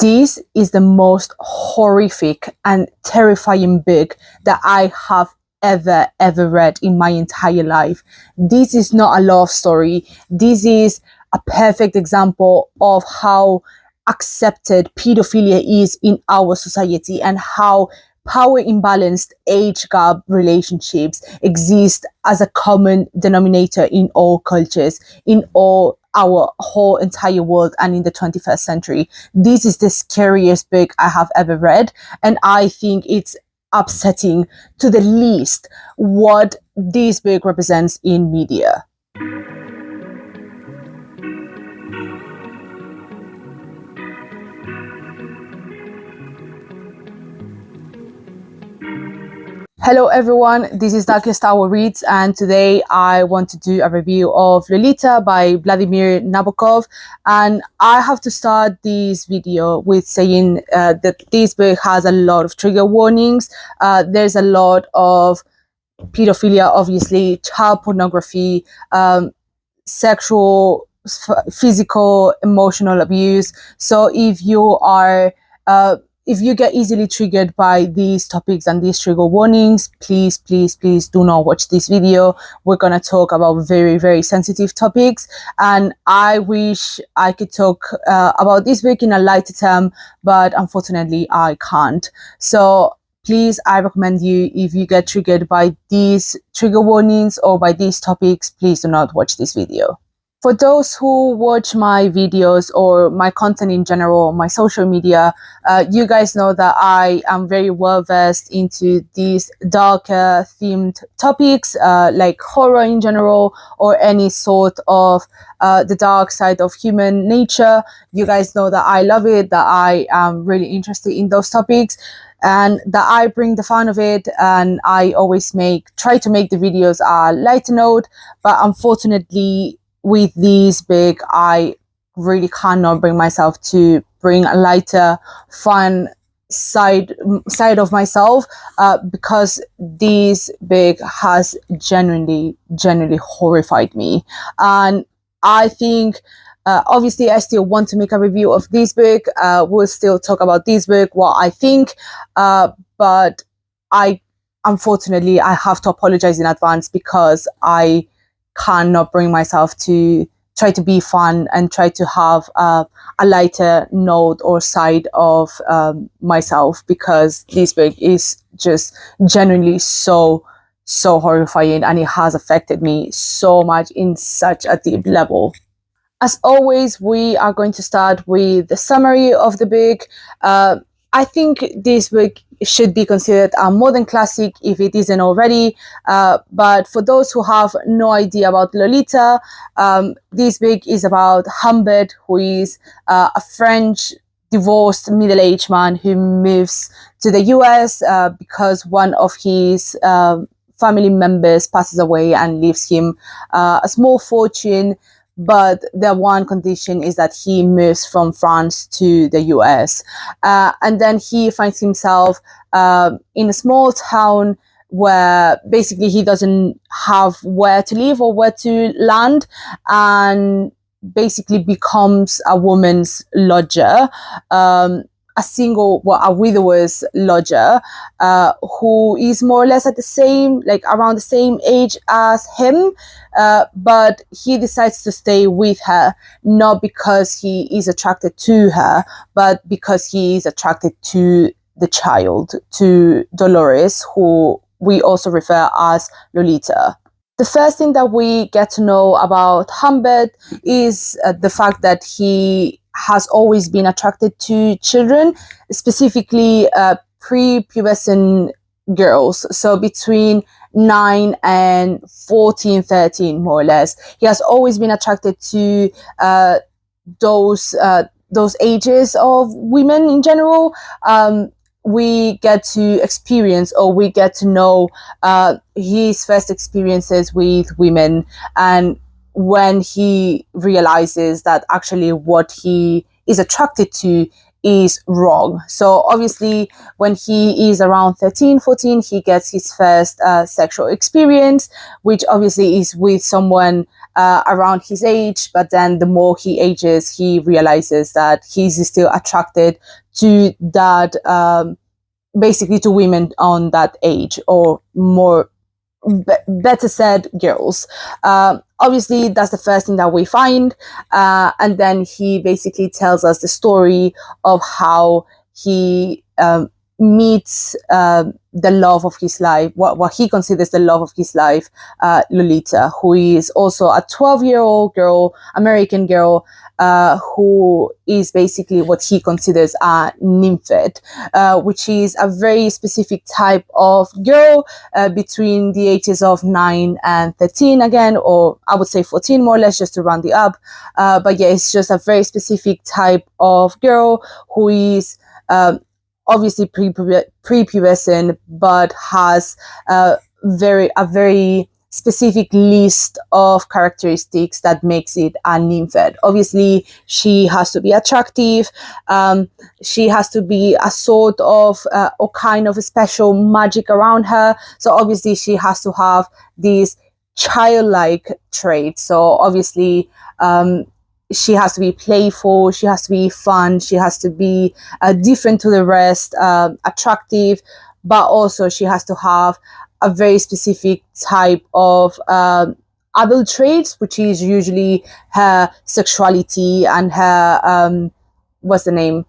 This is the most horrific and terrifying book that I have ever read in my entire life. This is not a love story. This is a perfect example of how accepted pedophilia is in our society and how power imbalanced age gap relationships exist as a common denominator in all cultures, in all our whole entire world, and in the 21st century. This is the scariest book I have ever read, and I think it's upsetting to the least what this book represents in media. Hello everyone, this is Darkest Hour Reads, and today I want to do a review of Lolita by Vladimir Nabokov. And I have to start this video with saying that this book has a lot of trigger warnings. There's a lot of pedophilia, obviously, child pornography, sexual, physical, emotional abuse. So if you get easily triggered by these topics and these trigger warnings, please do not watch this video. We're gonna talk about very sensitive topics, and I wish I could talk about this book in a lighter term, but unfortunately I can't. So please, I recommend you, if you get triggered by these trigger warnings or by these topics, please do not watch this video. For those who watch my videos or my content in general, my social media, you guys know that I am very well versed into these darker themed topics, like horror in general, or any sort of the dark side of human nature. You guys know that I love it, that I am really interested in those topics, and that I bring the fun of it, and I always try to make the videos a lighter note. But unfortunately, with this book, I really cannot bring myself to bring a lighter, fun side of myself, because this book has genuinely horrified me. And I think obviously I still want to make a review of this book. We'll still talk about this book, what I think, but unfortunately I have to apologize in advance, because I cannot bring myself to try to be fun and try to have a lighter note or side of myself, because this book is just genuinely so horrifying, and it has affected me so much in such a deep level. As always, we are going to start with the summary of the book. I think this book should be considered a modern classic if it isn't already. But for those who have no idea about Lolita, this book is about Humbert, who is a French divorced middle-aged man who moves to the US because one of his family members passes away and leaves him a small fortune. But the one condition is that he moves from France to the US. And then he finds himself in a small town where basically he doesn't have where to live or where to land, and basically becomes a woman's lodger, a widower's lodger, who is more or less at around the same age as him, but he decides to stay with her, not because he is attracted to her, but because he is attracted to the child, to Dolores, who we also refer as Lolita. The first thing that we get to know about Humbert is the fact that he has always been attracted to children, specifically prepubescent girls. So between 9 and 14, 13, more or less. He has always been attracted to those ages of women in general. We get to experience, or we get to know his first experiences with women, and when he realizes that actually what he is attracted to is wrong. So obviously when he is around 13, 14, he gets his first sexual experience, which obviously is with someone around his age. But then the more he ages, he realizes that he's still attracted to that, basically to women on that age, or more better said, girls. Obviously, that's the first thing that we find. And then he basically tells us the story of how he meets the love of his life, what he considers the love of his life, Lolita, who is also a 12-year-old girl, American girl, who is basically what he considers a nymphet, which is a very specific type of girl between the ages of 9 and 13 again, or I would say 14 more or less, just to round it up. But yeah, it's just a very specific type of girl who is obviously prepubescent, but has a very specific list of characteristics that makes it a nymphet. Obviously, she has to be attractive. She has to be a sort of or kind of a special magic around her. So obviously, she has to have these childlike traits. So obviously, she has to be playful, she has to be fun, she has to be different to the rest, attractive, but also she has to have a very specific type of adult traits, which is usually her sexuality and her what's the name,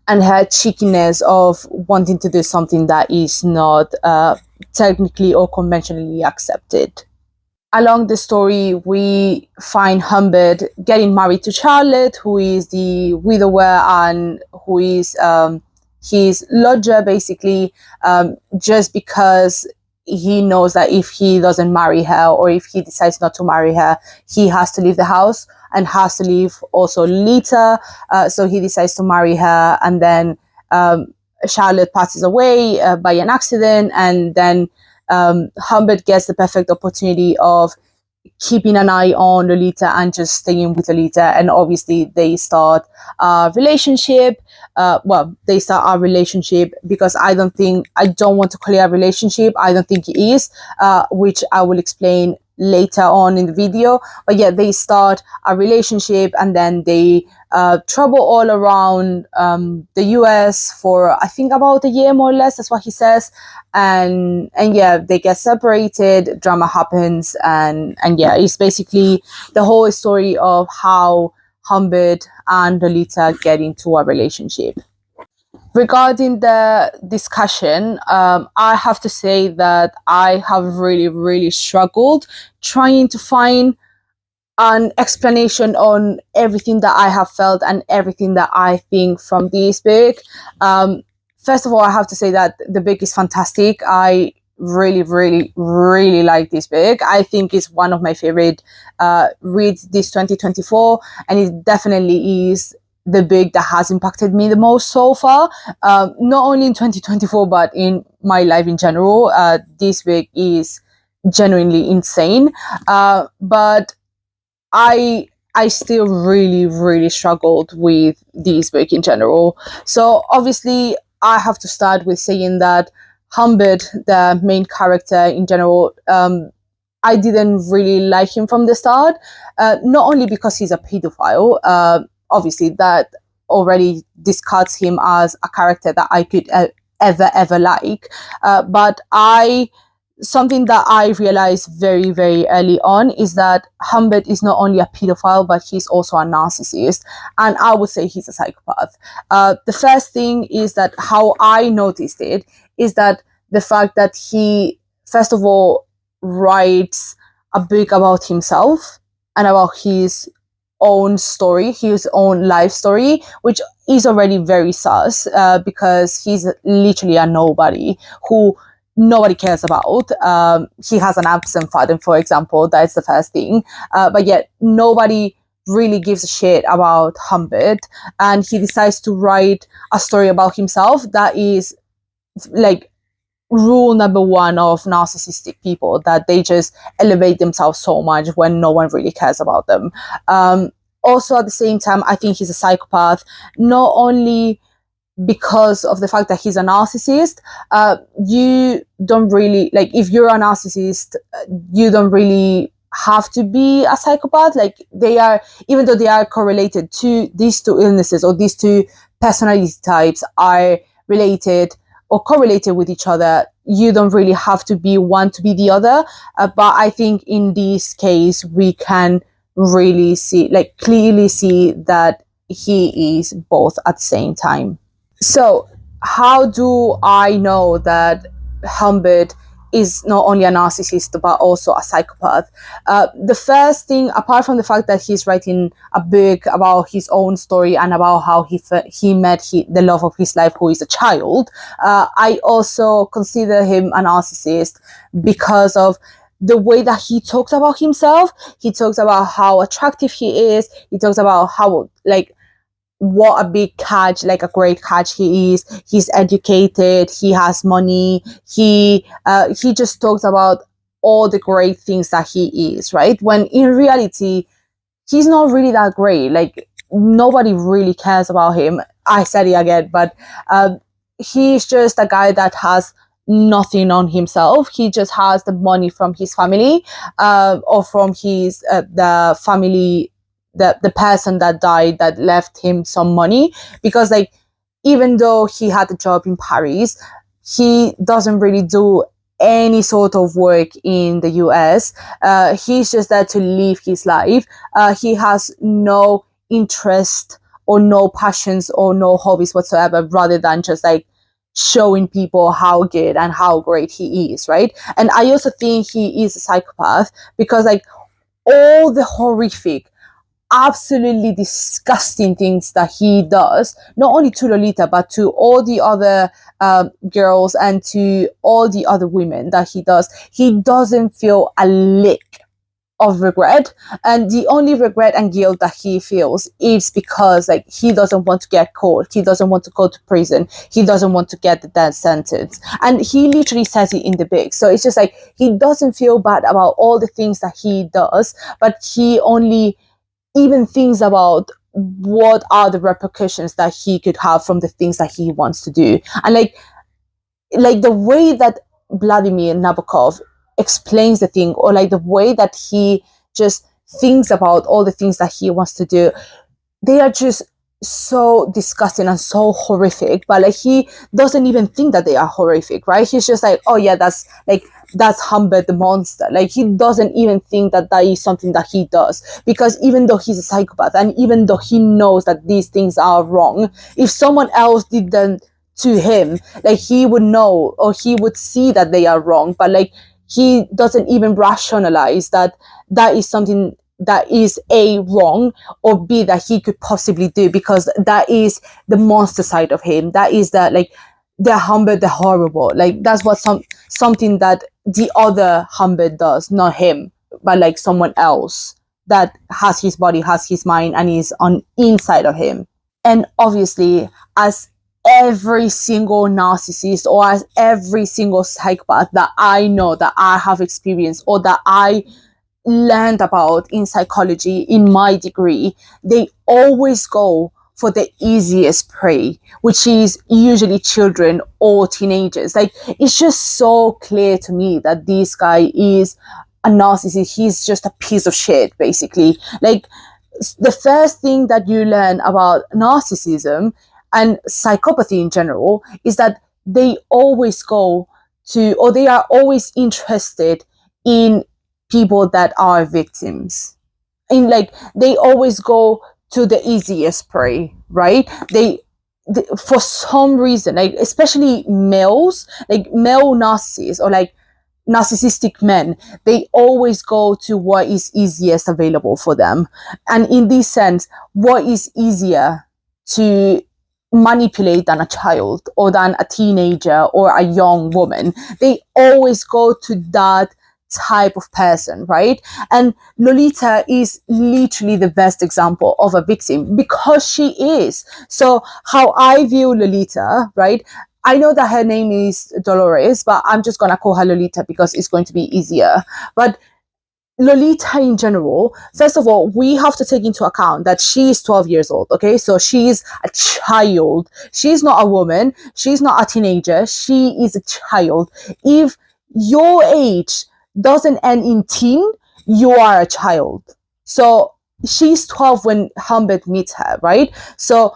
and her cheekiness of wanting to do something that is not technically or conventionally accepted. Along the story, we find Humbert getting married to Charlotte, who is the widower and who is his lodger, basically, just because he knows that if he doesn't marry her, or if he decides not to marry her, he has to leave the house and has to leave also Lolita. So he decides to marry her, and then Charlotte passes away by an accident, and then Humbert gets the perfect opportunity of keeping an eye on Lolita and just staying with Lolita. And obviously they start a relationship. They start a relationship, because I don't want to call it a relationship. I don't think it is, which I will explain later on in the video. But yeah, they start a relationship, and then they travel all around the US for, I think, about a year more or less. That's what he says. And yeah, they get separated, drama happens, and yeah, it's basically the whole story of how Humbert and Lolita get into a relationship. Regarding the discussion, I have to say that I have really struggled trying to find an explanation on everything that I have felt and everything that I think from this book. First of all, I have to say that the book is fantastic. I really like this book. I think it's one of my favorite reads this 2024, and it definitely is the book that has impacted me the most so far, not only in 2024 but in my life in general. This book is genuinely insane, but I still really struggled with this book in general. So obviously I have to start with saying that Humbert, the main character in general, I didn't really like him from the start. Not only because he's a pedophile, obviously that already discards him as a character that I could ever like, but something that I realized very early on is that Humbert is not only a pedophile, but he's also a narcissist. And I would say he's a psychopath. The first thing is that how I noticed it is that the fact that he, first of all, writes a book about himself and about his own story, his own life story, which is already very sus, because he's literally a nobody who nobody cares about. He has an absent father, for example. That's the first thing. But yet nobody really gives a shit about Humbert, and he decides to write a story about himself that is like rule number one of narcissistic people, that they just elevate themselves so much when no one really cares about them. also at the same time, I think he's a psychopath, not only because of the fact that he's a narcissist. You don't really, like, if you're a narcissist, you don't really have to be a psychopath. Like, they are, even though they are correlated, to these two illnesses, or these two personality types are related or correlated with each other, you don't really have to be one to be the other. But I think in this case, we can really see, like, clearly see that he is both at the same time. So, how do I know that Humbert is not only a narcissist but also a psychopath? The first thing, apart from the fact that he's writing a book about his own story and about how he met the love of his life, who is a child, I also consider him a narcissist because of the way that he talks about himself. He talks about how attractive he is. He talks about how, like, what a big catch, like a great catch he is. He's educated, he has money, he just talks about all the great things that he is, right? When in reality, he's not really that great. Like, nobody really cares about him. I said it again, but he's just a guy that has nothing on himself. He just has the money from his family, or from his the family, the person that died, that left him some money. Because, like, even though he had a job in Paris, he doesn't really do any sort of work in the US. He's just there to live his life. He has no interest or no passions or no hobbies whatsoever, rather than just, like, showing people how good and how great he is, right? And I also think he is a psychopath because, like, all the horrific, absolutely disgusting things that he does, not only to Lolita, but to all the other girls and to all the other women that he doesn't feel a lick of regret. And the only regret and guilt that he feels is because, like, he doesn't want to get caught. He doesn't want to go to prison. He doesn't want to get the death sentence. And he literally says it in the book. So it's just like, he doesn't feel bad about all the things that he does, but he only even thinks about what are the repercussions that he could have from the things that he wants to do. And like the way that Vladimir Nabokov explains the thing, or like the way that he just thinks about all the things that he wants to do, they are just so disgusting and so horrific. But, like, he doesn't even think that they are horrific, right? He's just like, oh yeah, that's Humbert the monster. Like, he doesn't even think that that is something that he does, because even though he's a psychopath and even though he knows that these things are wrong, if someone else did them to him, like, he would know, or he would see that they are wrong. But, like, he doesn't even rationalize that that is something that is A, wrong, or B, that he could possibly do, because that is the monster side of him. That is the, like, the Humbert the horrible. Like, that's what something that the other Humbert does, not him, but, like, someone else that has his body, has his mind, and is on inside of him. And obviously, as every single narcissist, or as every single psychopath that I know, that I have experienced, or that I learned about in psychology in my degree, they always go for the easiest prey, which is usually children or teenagers. Like, it's just so clear to me that this guy is a narcissist. He's just a piece of shit, basically. Like, the first thing that you learn about narcissism and psychopathy in general is that they always go to, or they are always interested in people that are victims. And, like, they always go to the easiest prey, right? They for some reason, like, especially males, like male narcissists, or like narcissistic men, they always go to what is easiest available for them. And in this sense, what is easier to manipulate than a child, or than a teenager, or a young woman? They always go to that type of person, right? And Lolita is literally the best example of a victim, because she is. So how I view Lolita, right? I know that her name is Dolores, but I'm just gonna call her Lolita because it's going to be easier. But Lolita in general, first of all, we have to take into account that she is 12 years old, okay? So she's a child. She's not a woman. She's not a teenager. She is a child. If your age doesn't end in teen, you are a child. So she's 12 when Humbert meets her, right? So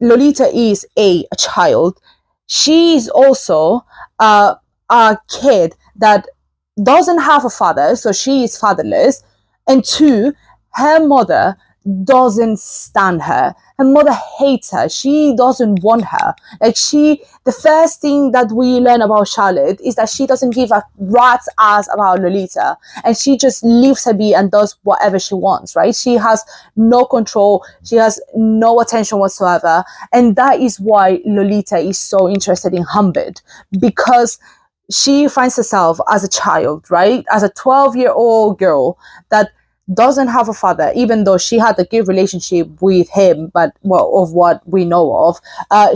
Lolita is a child. She is also a kid that doesn't have a father, so she is fatherless. And two, her mother doesn't stand her. Her mother hates her. She doesn't want her. Like the first thing that we learn about Charlotte is that she doesn't give a rat's ass about Lolita, and she just leaves her be and does whatever she wants, right? She has no control. She has no attention whatsoever. And that is why Lolita is so interested in Humbert, because she finds herself as a child, right? As a 12-year-old girl that doesn't have a father, even though she had a good relationship with him, but well, of what we know of,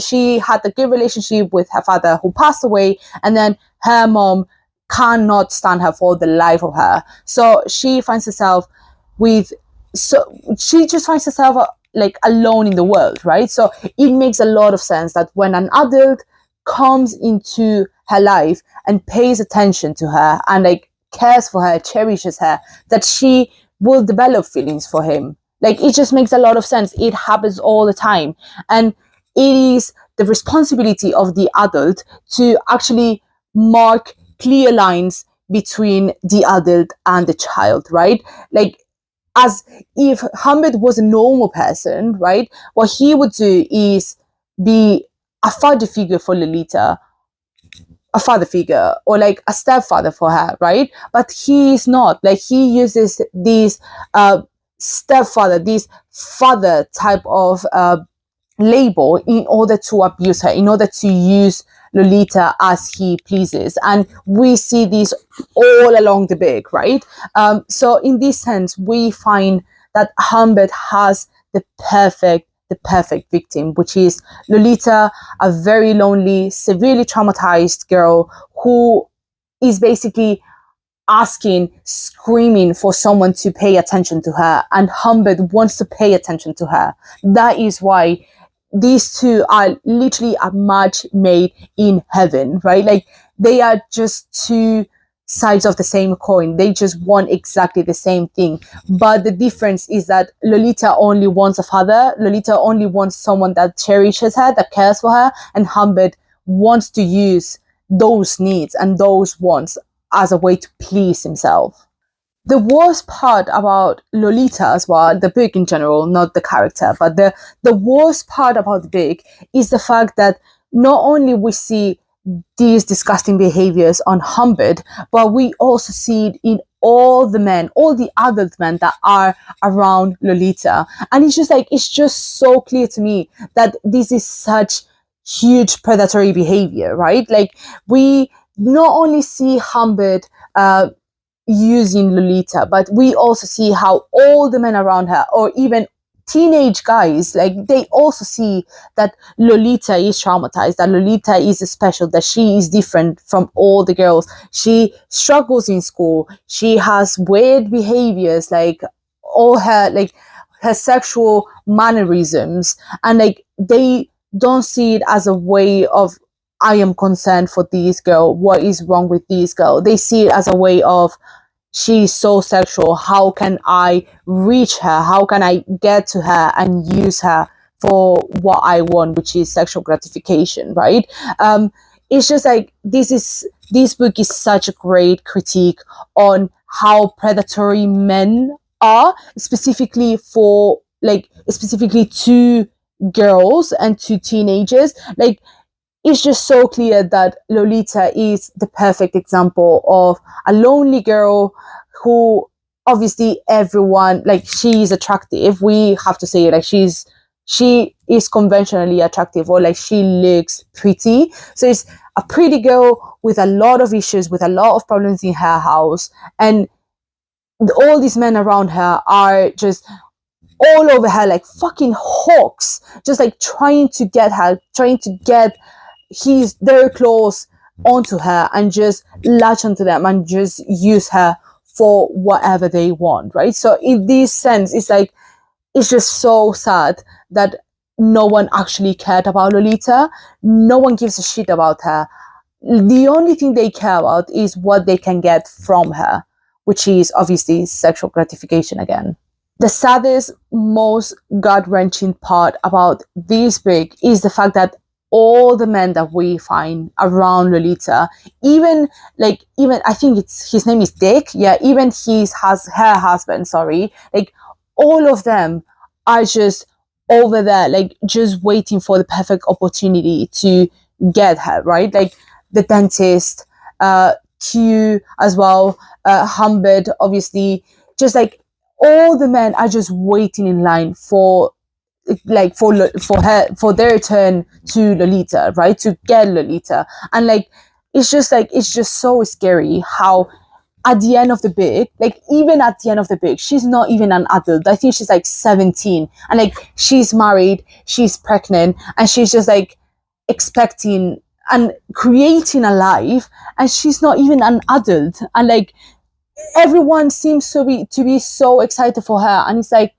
she had a good relationship with her father who passed away, and then her mom cannot stand her for the life of her. So she finds herself she just finds herself like alone in the world, right? So it makes a lot of sense that when an adult comes into her life and pays attention to her and like cares for her, cherishes her, that she will develop feelings for him. Like, it just makes a lot of sense. It happens all the time. And it is the responsibility of the adult to actually mark clear lines between the adult and the child, right? Like, as if Hamid was a normal person, right? What he would do is be a father figure for Lolita, a father figure, or like a stepfather for her, right? But he is not. Like, he uses these stepfather, this father type of label in order to abuse her, in order to use Lolita as he pleases. And we see this all along the book, right? So in this sense, we find that Humbert has the perfect victim, which is Lolita, a very lonely, severely traumatized girl who is basically asking, screaming for someone to pay attention to her, and Humbert wants to pay attention to her. That is why these two are literally a match made in heaven, right? Like, they are just two sides of the same coin. They just want exactly the same thing. But the difference is that Lolita only wants a father. Lolita only wants someone that cherishes her, that cares for her, and Humbert wants to use those needs and those wants as a way to please himself. The worst part about Lolita as well, the book in general, not the character, but the worst part about the book is the fact that not only we see these disgusting behaviors on Humbert, but we also see it in all the men, all the adult men that are around Lolita. And it's just so clear to me that this is such huge predatory behavior, right? Like, we not only see Humbert using Lolita, but we also see how all the men around her, or even teenage guys, like, they also see that Lolita is traumatized, that Lolita is special, that she is different from all the girls. She struggles in school. She has weird behaviors, like all her sexual mannerisms, and like, they don't see it as a way of, I am concerned for this girl. What is wrong with this girl? They see it as a way of, she's so sexual. How can I reach her? How can I get to her and use her for what I want, which is sexual gratification, right? It's just like, this book is such a great critique on how predatory men are, specifically to girls and to teenagers. Like, it's just so clear that Lolita is the perfect example of a lonely girl who, obviously, everyone, like, she is attractive. We have to say, like, she is conventionally attractive, or like, she looks pretty. So it's a pretty girl with a lot of issues, with a lot of problems in her house. And all these men around her are just all over her like fucking hawks, just like trying to get their claws onto her and just latch onto them and just use her for whatever they want, right? So in this sense, it's like, it's just so sad that no one actually cared about Lolita. No one gives a shit about her. The only thing they care about is what they can get from her, which is obviously sexual gratification again. The saddest, most gut-wrenching part about this book is the fact that all the men that we find around Lolita, even I think it's his name is Dick, yeah, even her husband, sorry, like all of them are just over there, like just waiting for the perfect opportunity to get her, right? Like the dentist, Q as well, Humbert, obviously, just like all the men are just waiting in line for her, for their turn to Lolita, right? To get Lolita. And it's just so scary how at the end of the book, like even at the end of the book, she's not even an adult. I think she's like 17, and like she's married, she's pregnant, and she's just like expecting and creating a life, and she's not even an adult. And like everyone seems to be so excited for her, and it's like,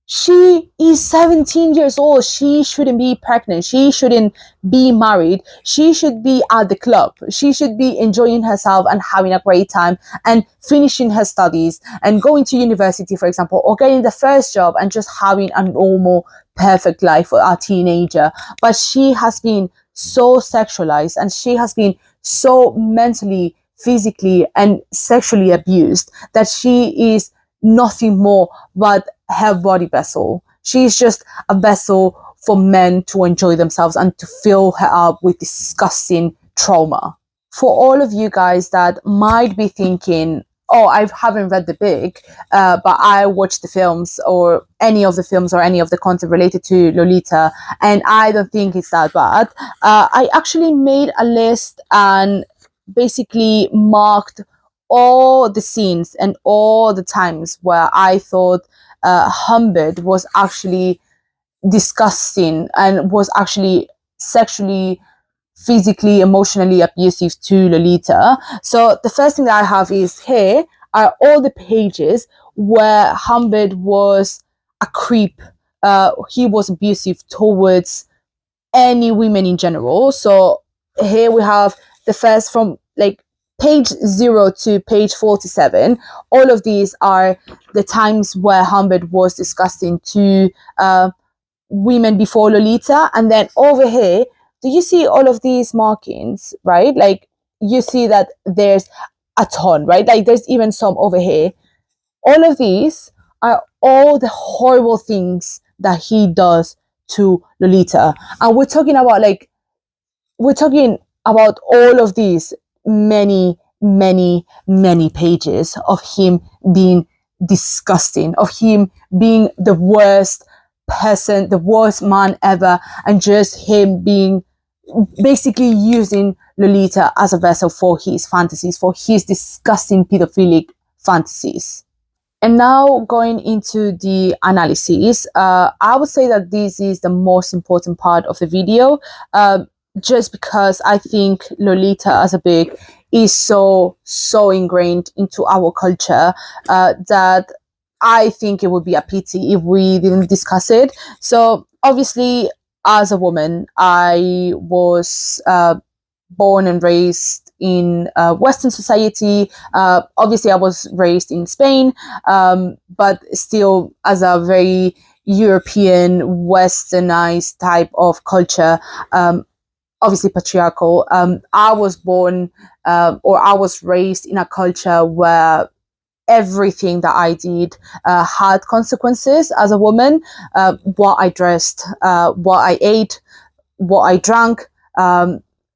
she is 17 years old. She shouldn't be pregnant. She shouldn't be married. She should be at the club. She should be enjoying herself and having a great time and finishing her studies and going to university, for example, or getting the first job and just having a normal, perfect life for a teenager. But she has been so sexualized, and she has been so mentally, physically, and sexually abused that she is nothing more but her body vessel. She's just a vessel for men to enjoy themselves and to fill her up with disgusting trauma. For all of you guys that might be thinking, oh, I haven't read the book, but I watched the films, or any of the films, or any of the content related to Lolita, and I don't think it's that bad. I actually made a list and basically marked all the scenes and all the times where I thought Humbert was actually disgusting and was actually sexually, physically, emotionally abusive to Lolita. So the first thing that I have is here are all the pages where Humbert was a creep. He was abusive towards any women in general. So here we have the first from like page 0 to page 47. All of these are the times where Humbert was disgusting to women before Lolita. And then over here, do you see all of these markings, right? Like you see that there's a ton, right? Like there's even some over here. All of these are all the horrible things that he does to Lolita. And we're talking about all of these many, many, many pages of him being disgusting, of him being the worst person, the worst man ever, and just him being basically using Lolita as a vessel for his fantasies, for his disgusting pedophilic fantasies. And now going into the analysis, I would say that this is the most important part of the video, just because I think Lolita as a book is so ingrained into our culture that I think it would be a pity if we didn't discuss it. So obviously, as a woman, I was born and raised in Western society. Obviously, I was raised in Spain, but still as a very European, westernized type of culture, obviously patriarchal. I was born or I was raised in a culture where everything that I did had consequences as a woman. What I dressed, what I ate, what I drank.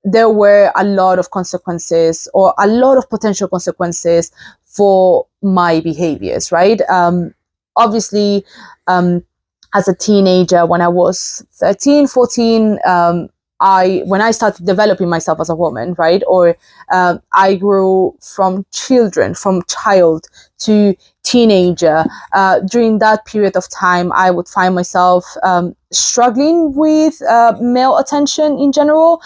There were a lot of consequences, or a lot of potential consequences for my behaviors, right? Obviously, as a teenager, when I was 13, 14, when I started developing myself as a woman, right? Or I grew from child to teenager. During that period of time, I would find myself struggling with male attention in general.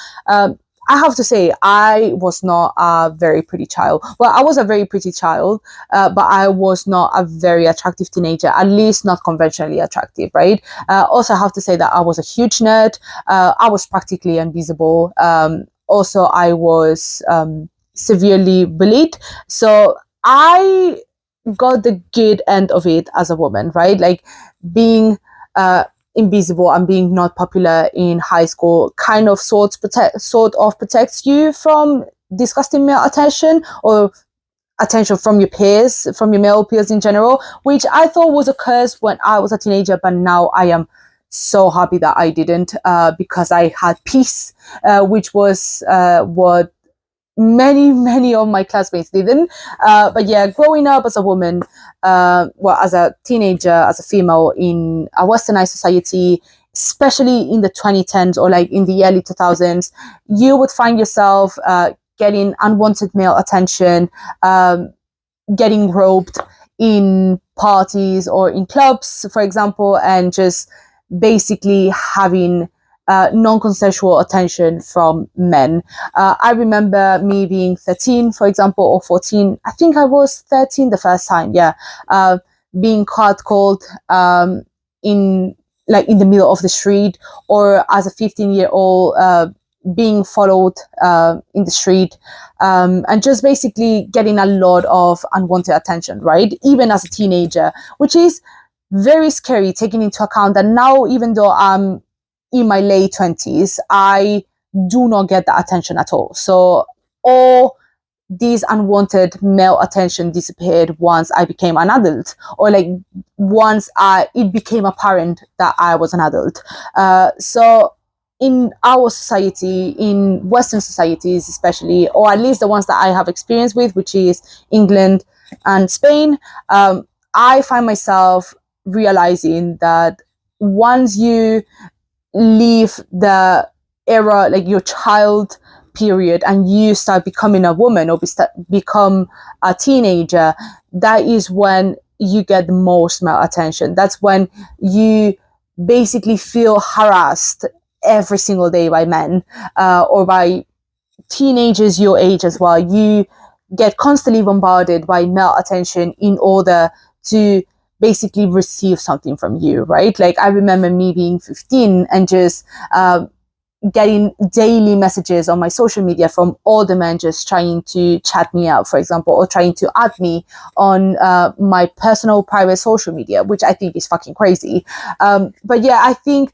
I have to say, I was not a very pretty child. Well, I was a very pretty child, but I was not a very attractive teenager, at least not conventionally attractive, right? Also, I have to say that I was a huge nerd. I was practically invisible. Also, I was severely bullied. So I got the good end of it as a woman, right? Like being uh, invisible and being not popular in high school kind of sort of protects you from disgusting male attention or attention from your peers, from your male peers in general, which I thought was a curse when I was a teenager, but now I am so happy that I didn't, because I had peace, which was what many of my classmates didn't. But yeah, growing up as a woman, well, as a teenager, as a female in a westernized society, especially in the 2010s or like in the early 2000s, you would find yourself getting unwanted male attention, um, getting roped in parties or in clubs, for example, and just basically having non-consensual attention from men. I remember me being 13, for example, or 14. I think I was 13 the first time. Yeah, being catcalled in in the middle of the street, or as a 15-year-old being followed in the street, and just basically getting a lot of unwanted attention, right? Even as a teenager, which is very scary, taking into account that now, even though I'm in my late 20s, I do not get that attention at all. So all this unwanted male attention disappeared once I became an adult, or like once it became apparent that I was an adult. So in our society, in Western societies especially, or at least the ones that I have experience with, which is England and Spain, I find myself realizing that once you leave the era, like your child period, and you start becoming a woman or become a teenager, that is when you get the most male attention. That's when you basically feel harassed every single day by men, or by teenagers your age as well. You get constantly bombarded by male attention in order to basically receive something from you, right? Like I remember me being 15 and just getting daily messages on my social media from all the men just trying to chat me out, for example, or trying to add me on my personal private social media, which I think is fucking crazy. But yeah, I think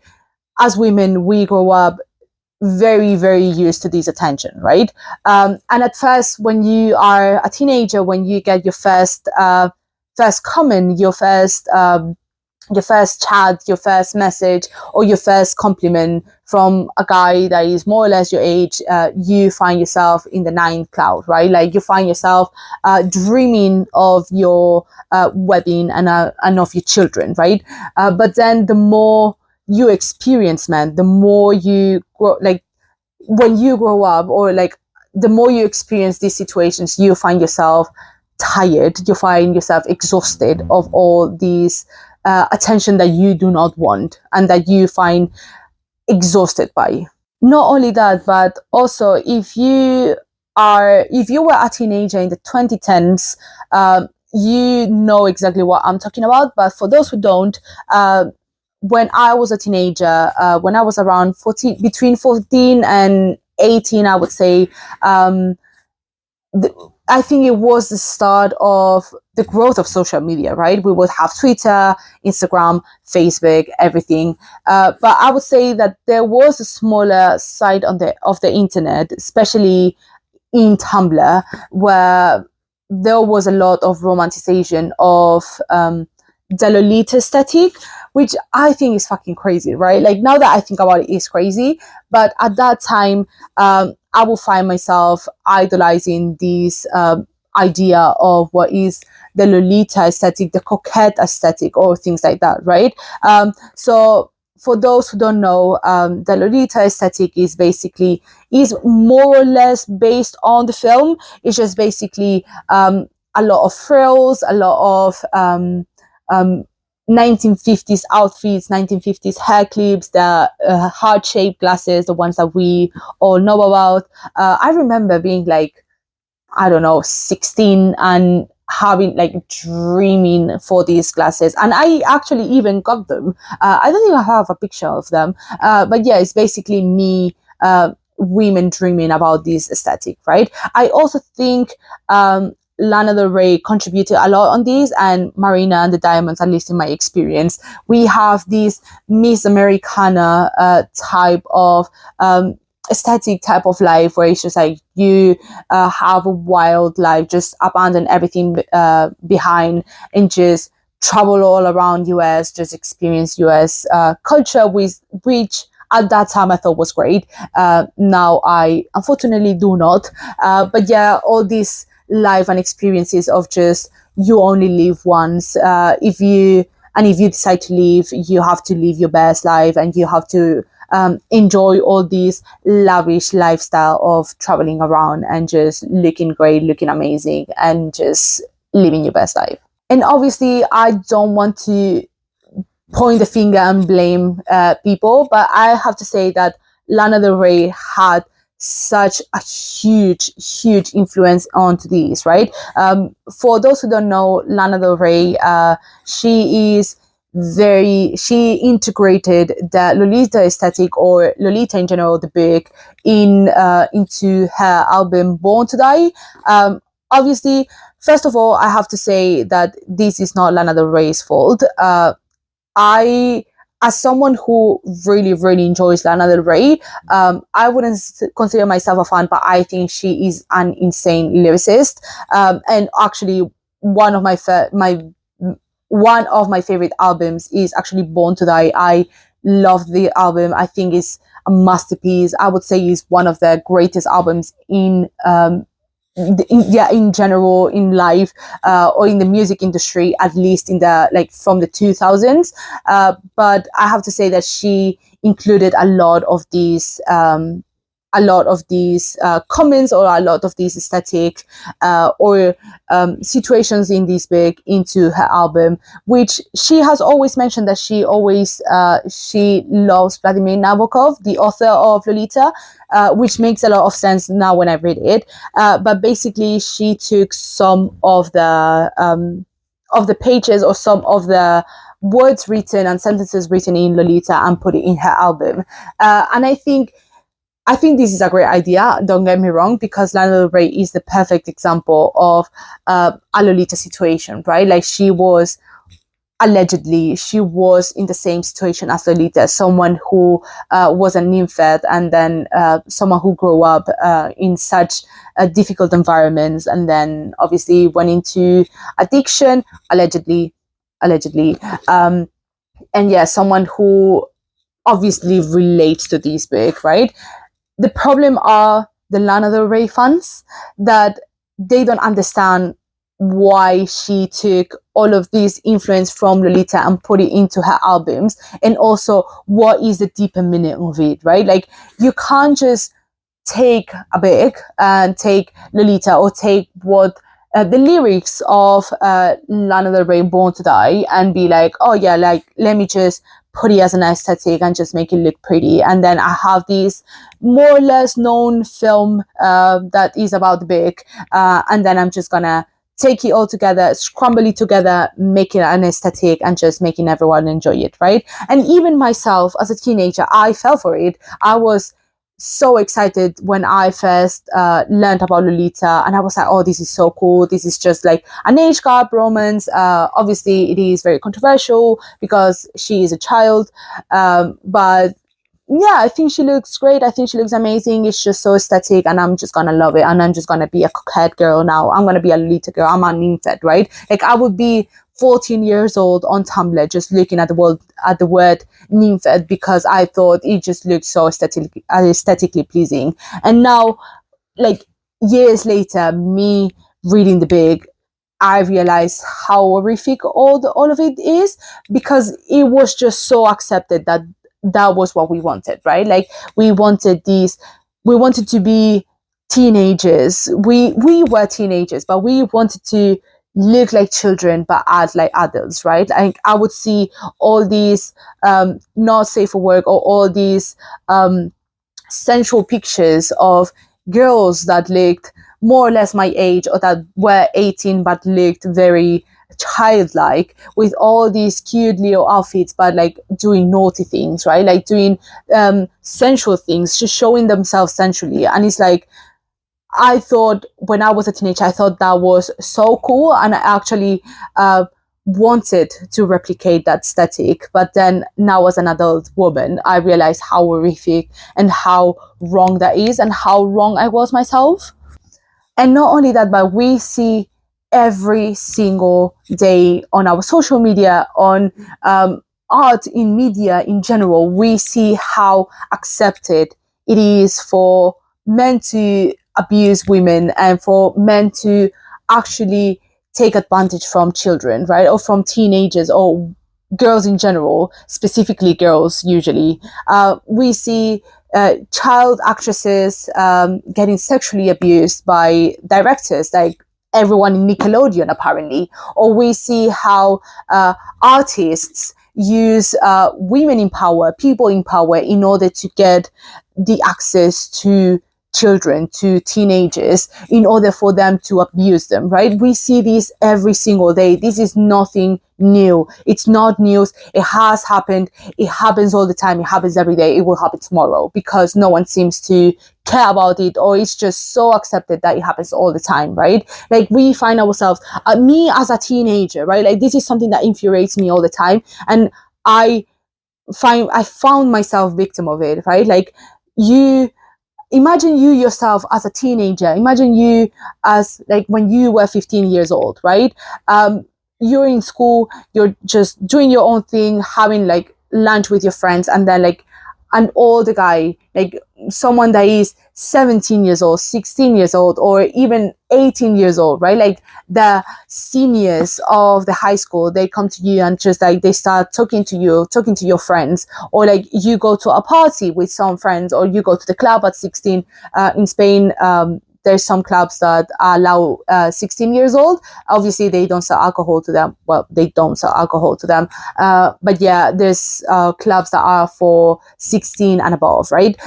as women, we grow up very used to this attention, right? And at first, when you are a teenager, when you get your first comment, your first chat, your first message, or your first compliment from a guy that is more or less your age, you find yourself in the ninth cloud, right? Like you find yourself dreaming of your wedding and of your children, right? But then the more you experience, man, the more you grow, like when you grow up, or like the more you experience these situations, you find yourself tired, you find yourself exhausted of all these attention that you do not want and that you find exhausted by. Not only that, but also if you were a teenager in the 2010s, you know exactly what I'm talking about. But for those who don't, when I was a teenager, when I was around 14, between 14 and 18, I would say, I think it was the start of the growth of social media, right? We would have Twitter, Instagram, Facebook, everything. But I would say that there was a smaller side of the internet, especially in Tumblr, where there was a lot of romanticization of the Lolita aesthetic, which I think is fucking crazy, right? Like now that I think about it, it's crazy. But at that time, I will find myself idolizing this idea of what is the Lolita aesthetic, the coquette aesthetic, or things like that, right? So for those who don't know, the Lolita aesthetic is more or less based on the film. It's just basically a lot of frills, a lot of um, 1950s outfits, 1950s hair clips, the heart-shaped glasses, the ones that we all know about. I remember being like, I don't know, 16 and having like dreaming for these glasses. And I actually even got them. I don't think I have a picture of them. But yeah, it's basically me, women dreaming about this aesthetic, right? I also think Lana Del Rey contributed a lot on this, and Marina and the Diamonds, at least in my experience. We have this Miss Americana type of aesthetic type of life where it's just like you have a wild life, just abandon everything behind and just travel all around US, just experience US culture, which at that time I thought was great. Now I unfortunately do not. But yeah, all these life and experiences of just you only live once. If you decide to leave, you have to live your best life, and you have to enjoy all these lavish lifestyle of traveling around and just looking great, looking amazing, and just living your best life. And obviously, I don't want to point the finger and blame people, but I have to say that Lana Del Rey had such a huge influence onto these, right? For those who don't know, Lana Del Rey, she integrated the Lolita aesthetic, or Lolita in general, the book, into her album Born to Die. Obviously, first of all, I have to say that this is not Lana Del Rey's fault. I, as someone who really enjoys Lana Del Rey, I wouldn't consider myself a fan, but I think she is an insane lyricist. And actually, one of my one of my favorite albums is actually Born to Die. I love the album. I think it's a masterpiece. I would say it's one of the greatest albums in general in life, or in the music industry, at least in the like from the 2000s. But I have to say that she included a lot of these comments, or a lot of these aesthetic or situations in this book into her album, which she has always mentioned that she loves Vladimir Nabokov, the author of Lolita, which makes a lot of sense now when I read it. But basically, she took some of the pages, or some of the words written and sentences written in Lolita, and put it in her album. And I think this is a great idea, don't get me wrong, because Lana Del Rey is the perfect example of a Lolita situation, right? Like, she was in the same situation as Lolita, someone who was a nymphet, and then someone who grew up in such difficult environments, and then obviously went into addiction, allegedly. And yeah, someone who obviously relates to this book, right? The problem are the Lana Del Rey fans, that they don't understand why she took all of this influence from Lolita and put it into her albums, and also what is the deeper meaning of it, right? Like, you can't just take a book and take Lolita, or take what the lyrics of Lana Del Rey Born to Die, and be like, oh yeah, like, let me just put it as an aesthetic and just make it look pretty. And then I have this more or less known film that is about the book, and then I'm just gonna take it all together, scramble it together, make it an aesthetic, and just making everyone enjoy it, right? And even myself as a teenager, I fell for it. I was so excited when I first learned about Lolita, and I was like, oh, this is so cool. This is just like an age gap romance. Obviously, it is very controversial because she is a child, but yeah, I think she looks great. I think she looks amazing. It's just so aesthetic, and I'm just gonna love it. And I'm just gonna be a coquette girl now. I'm gonna be a Lolita girl. I'm a nymphet, right? Like, I would be 14 years old on Tumblr just looking at the word nymphet, because I thought it just looked so aesthetically pleasing. And now, like, years later, me reading the book, I realized how horrific all of it is, because it was just so accepted that that was what we wanted, right? Like, we wanted to be teenagers. We were teenagers, but we wanted to look like children but act like adults, right? Like I would see all these not safe for work, or all these sensual pictures of girls that looked more or less my age, or that were 18 but looked very childlike, with all these cute little outfits, but like doing naughty things, right? Like doing sensual things, just showing themselves sensually. And it's like, I thought when I was a teenager, I thought that was so cool, and I actually wanted to replicate that aesthetic. But then now, as an adult woman, I realized how horrific and how wrong that is, and how wrong I was myself. And not only that, but we see every single day on our social media, on art, in media in general, we see how accepted it is for men to abuse women, and for men to actually take advantage from children, right? Or from teenagers, or girls in general, specifically girls usually. We see child actresses getting sexually abused by directors, like everyone in Nickelodeon, apparently. Or we see how artists use women in power, people in power, in order to get the access to children, to teenagers, in order for them to abuse them, right? We see this every single day. This is nothing new. It's not news. It has happened. It happens all the time. It happens every day. It will happen tomorrow, because no one seems to care about it, or it's just so accepted that it happens all the time, right? Like we find ourselves, me as a teenager, right? Like this is something that infuriates me all the time, and I found myself victim of it, right? Like you imagine you yourself as a teenager. Imagine you as like when you were 15 years old, right? You're in school, you're just doing your own thing, having like lunch with your friends, and then like an older guy, like someone that is 17 years old, 16 years old, or even 18 years old, right? Like the seniors of the high school, they come to you and just like they start talking to you, talking to your friends. Or like you go to a party with some friends, or you go to the club at 16. In Spain, there's some clubs that allow 16 years old. Obviously, they don't sell alcohol to them. Well, they don't sell alcohol to them. But yeah, there's clubs that are for 16 and above, right?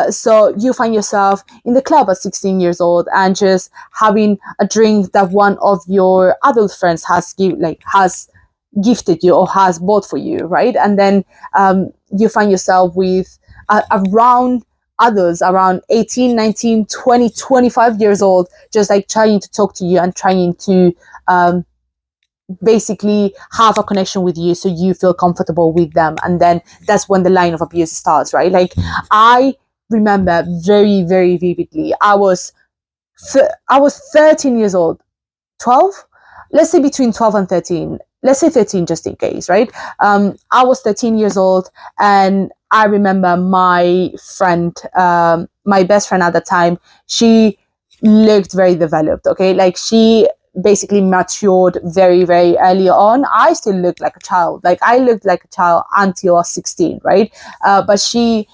So you find yourself in the club at 16 years old, and just having a drink that one of your adult friends has gifted you, or has bought for you, right? And then you find yourself with around others around 18, 19, 20, 25 years old, just like trying to talk to you, and trying to basically have a connection with you, so you feel comfortable with them. And then that's when the line of abuse starts, right? Like I remember very, very vividly, I was 13 years old, 12, let's say between 12 and 13, let's say 13 just in case, right? I was 13 years old, and I remember my friend, my best friend at the time, she looked very developed, okay? Like she basically matured very, very early on. I still looked like a child. Like I looked like a child until I was 16, right? But she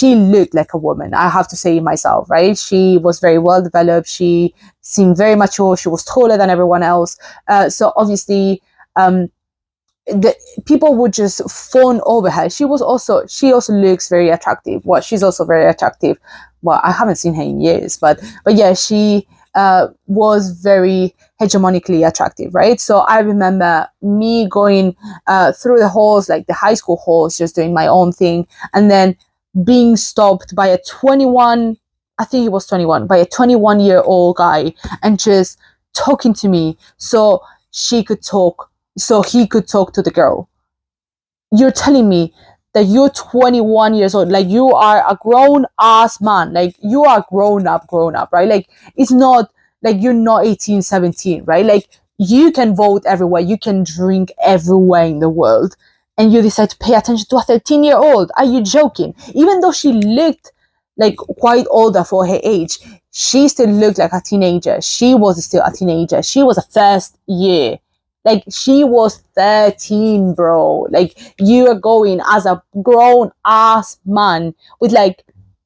looked like a woman, I have to say myself, right? She was very well developed. She seemed very mature. She was taller than everyone else. So obviously, the people would just fawn over her. She also looks very attractive. Well, she's also very attractive. Well, I haven't seen her in years, but yeah, she was very hegemonically attractive, right? So I remember me going through the halls, like the high school halls, just doing my own thing, and then being stopped by a 21, I think he was 21, by a 21-year-old guy, and just talking to me so he could talk to the girl. You're telling me that you're 21 years old, like you are a grown ass man, like you are grown up, right? Like it's not like you're not 18, 17, right? Like you can vote everywhere, you can drink everywhere in the world, and you decide to pay attention to a 13-year-old. Are you joking? Even though she looked like quite older for her age, she still looked like a teenager. She was still a teenager. She was a first year. Like she was 13, bro. Like you are going as a grown ass man with like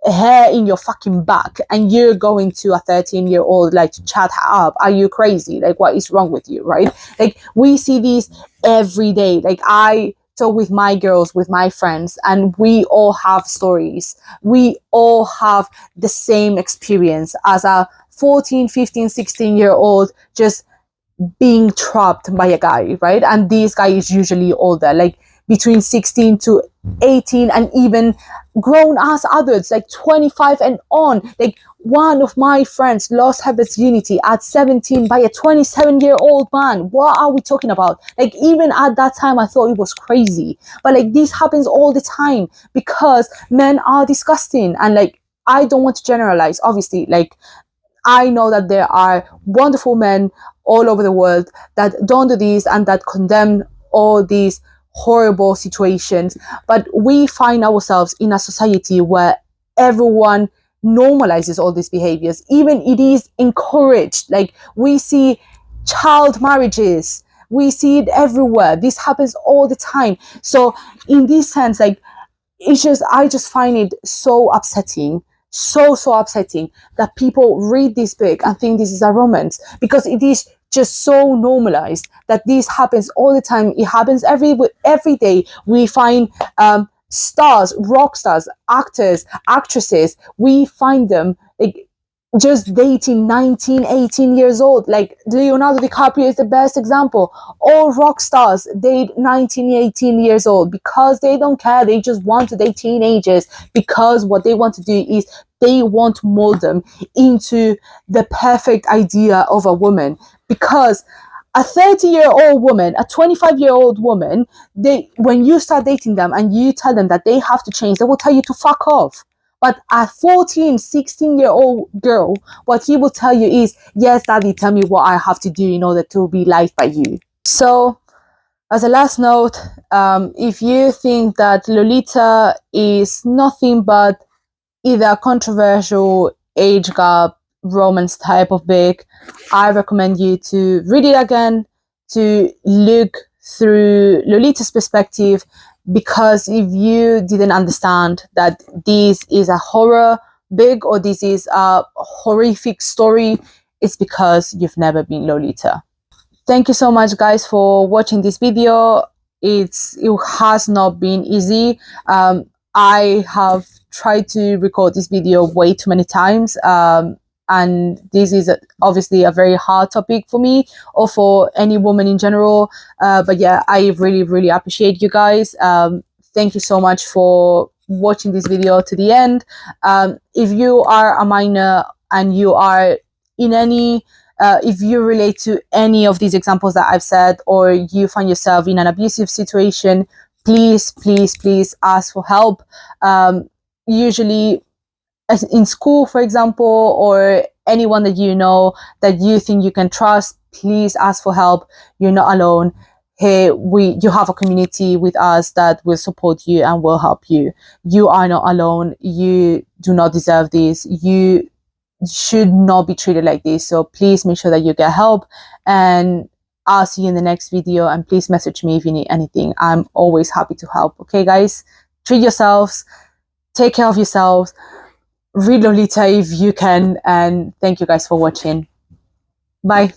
hair in your fucking back and you're going to a 13-year-old like to chat her up. Are you crazy? Like, what is wrong with you, right? Like, we see these every day. Like, I talk with my girls, with my friends, and we all have stories. We all have the same experience as a 14, 15, 16-year-old just being trapped by a guy, right? And this guy is usually older, like between 16 to 18, and even grown as adults, like 25 and on. Like, one of my friends lost her virginity at 17 by a 27-year-old man. What are we talking about? Like, even at that time, I thought it was crazy. But like, this happens all the time because men are disgusting. And like, I don't want to generalize, obviously. Like, I know that there are wonderful men all over the world that don't do this and that condemn all these horrible situations. But we find ourselves in a society where everyone normalizes all these behaviors. Even it is encouraged. Like, we see child marriages. We see it everywhere. This happens all the time. So in this sense, like, I just find it so upsetting, so upsetting that people read this book and think this is a romance, because it is just so normalized that this happens all the time. It happens every day. We find stars, rock stars, actors, actresses, we find them like just dating 19, 18 years old. Like, Leonardo DiCaprio is the best example. All rock stars date 19, 18 years old because they don't care. They just want to date teenagers, because what they want to do is they want to mold them into the perfect idea of a woman. Because a 30-year-old woman, a 25-year-old woman, when you start dating them and you tell them that they have to change, they will tell you to fuck off. But a 14, 16-year-old girl, what he will tell you is, yes, daddy, tell me what I have to do in order to be liked by you. So, as a last note, if you think that Lolita is nothing but either a controversial age gap romance type of book, I recommend you to read it again, to look through Lolita's perspective, because if you didn't understand that this is a horror book or this is a horrific story, it's because you've never been Lolita. Thank you so much, guys, for watching this video. It has not been easy. I have tried to record this video way too many times, and this is obviously a very hard topic for me, or for any woman in general. But yeah, I really appreciate you guys. Thank you so much for watching this video to the end. If you are a minor and you are in any if you relate to any of these examples that I've said, or you find yourself in an abusive situation, please ask for help. Usually in school, for example, or anyone that you know that you think you can trust, please ask for help. You're not alone. Hey, you have a community with us that will support you and will help you. You are not alone. You do not deserve this. You should not be treated like this. So please make sure that you get help, and I'll see you in the next video. And please message me if you need anything. I'm always happy to help. Okay, guys, treat yourselves, take care of yourselves, read Lolita if you can, and thank you guys for watching. Bye.